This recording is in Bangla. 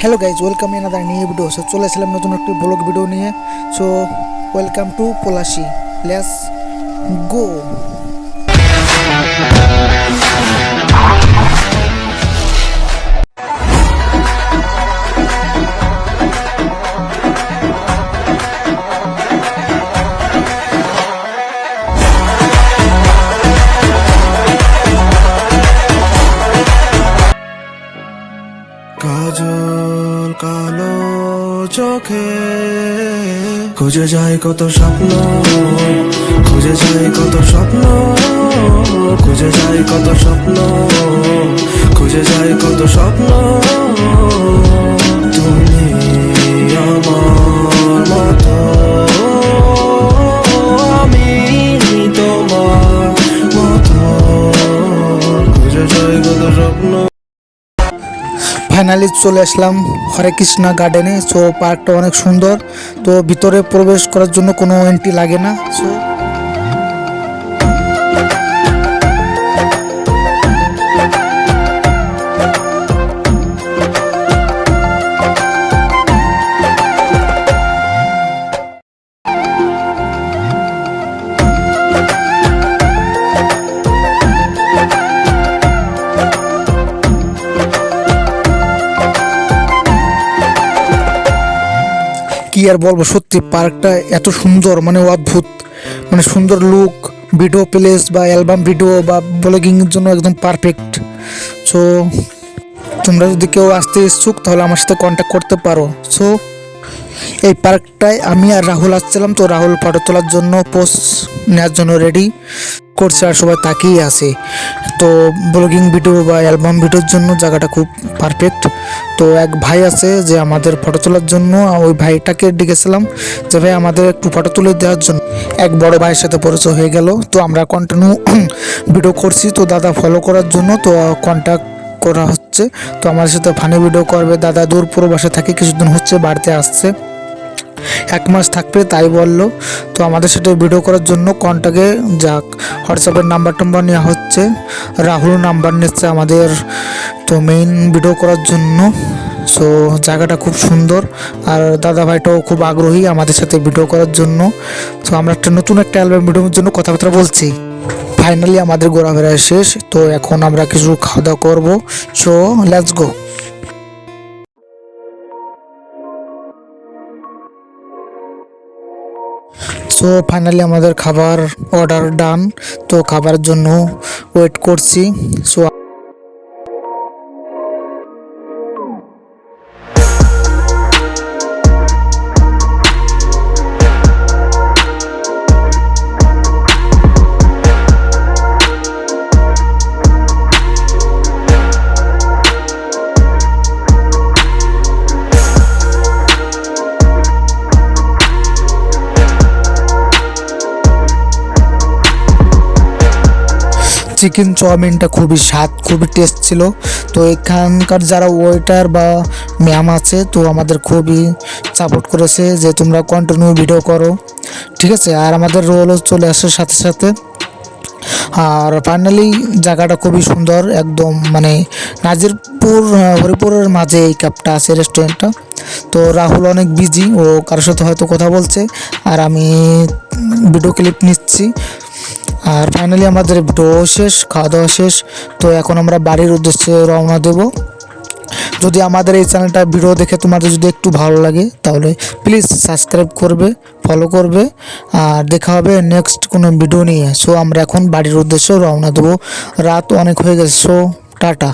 Hello guys, welcome another new video. So চলে এসেছিলাম নতুন একটি ব্লগ ভিডিও নিয়ে। So welcome to Palashi, let's go. কাজল কালো চোখে খুঁজে যায় কত স্বপ্ন, খুঁজে যায় কত স্বপ্ন, খুঁজে যায় কত স্বপ্ন, খুঁজে যায় কত স্বপ্ন। তুমি আমার মতো, আমি তোমার মতো, খুঁজে যায় কত স্বপ্ন। ফাইনালি চলে আসলাম হরে কৃষ্ণা গার্ডেনে। সো পার্কটা অনেক সুন্দর। তো ভিতরে প্রবেশ করার জন্য কোনো এন্ট্রি লাগে না। সো কি আর বলবো, সত্যি পার্কটা এত সুন্দর, মানে অদ্ভুত, মানে সুন্দর লুক, ভিডিও প্লেস বা অ্যালবাম ভিডিও বা ব্লগিংয়ের জন্য একদম পারফেক্ট। সো তোমরা যদি কেউ আসতে ইচ্ছুক তাহলে আমার সাথে কন্ট্যাক্ট করতে পারো। সো এই পার্কটায় আমি আর রাহুল আসছিলাম। তো রাহুল ফটো তোলার জন্য পোস্ট নেওয়ার জন্য রেডি করছে আর সবাই তাকিয়ে আছে। তো ব্লগিং ভিডিও বা অ্যালবাম ভিডিওর জন্য জায়গাটা খুব পারফেক্ট। তো এক ভাই আছে যে আমাদের ফটো তোলার জন্য, ওই ভাইটাকে ডেকেছিলাম যে ভাই আমাদের একটু ফটো তুলে দেওয়ার জন্য। এক বড় ভাইয়ের সাথে পরিচয় হয়ে গেল। তো আমরা কন্টিনিউ ভিডিও করছি। তো দাদা ফলো করার জন্য তো কন্ট্যাক্ট করা হচ্ছে। তো আমার সাথে ফানি ভিডিও করবে। দাদা দূর প্রবাসে থাকে, কিছুদিন হচ্ছে বাড়িতে আসছে, 1 মাস থাকবে তাই বললো। তো আমাদের সাথে ভিডিও করার জন্য কন্ট্যাক্টে যাক, হোয়াটসঅ্যাপের নাম্বার নেওয়া হচ্ছে। রাহুল নাম্বার নিচ্ছে আমাদের তো মেইন ভিডিও করার জন্য। সো জায়গাটা খুব সুন্দর আর দাদা ভাইটাও খুব আগ্রহী আমাদের সাথে ভিডিও করার জন্য। তো আমরা নতুন একটা অ্যালবাম ভিডিওর জন্য কথাবার্তা বলছি। ফাইনালি আমাদের ঘোরাফেরা শেষ। তো এখন আমরা কিছু খাওয়া দাওয়া করবো। So let's go. So finally আমাদের খাবার অর্ডার ডান। তো খাবারের জন্য ওয়েট করছি। সো চিকেন চাউমিনটা খুবই স্বাদ, খুবই টেস্ট ছিল। তো এখানকার যারা ওয়েটার বা ম্যাম আছে তো আমাদের খুবই সাপোর্ট করেছে যে তোমরা কন্টিনিউ ভিডিও করো, ঠিক আছে। আর আমাদের রোলও চলে আসে সাথে সাথে। আর ফাইনালি জায়গাটা খুবই সুন্দর, একদম মানে নাজিরপুর হরিপুরের মাঝে এই ক্যাবটা আছে, রেস্টুরেন্টটা। তো রাহুল অনেক বিজি, ও কারোর সাথে হয়তো কথা বলছে আর আমি ভিডিও ক্লিপ নিচ্ছি। আর ফাইনালি আমাদের ভিডিও শেষ, খাওয়া দাওয়া শেষ। তো এখন আমরা বাড়ির উদ্দেশ্যে রওনা দেব। যদি আমাদের এই চ্যানেলটা ভিডিও দেখে তোমাদের যদি একটু ভালো লাগে তাহলে প্লিজ সাবস্ক্রাইব করবে, ফলো করবে। আর দেখা হবে নেক্সট কোনো ভিডিও নিয়ে। সো আমরা এখন বাড়ির উদ্দেশ্যে রওনা দেবো, রাত অনেক হয়ে গেছে। So tata.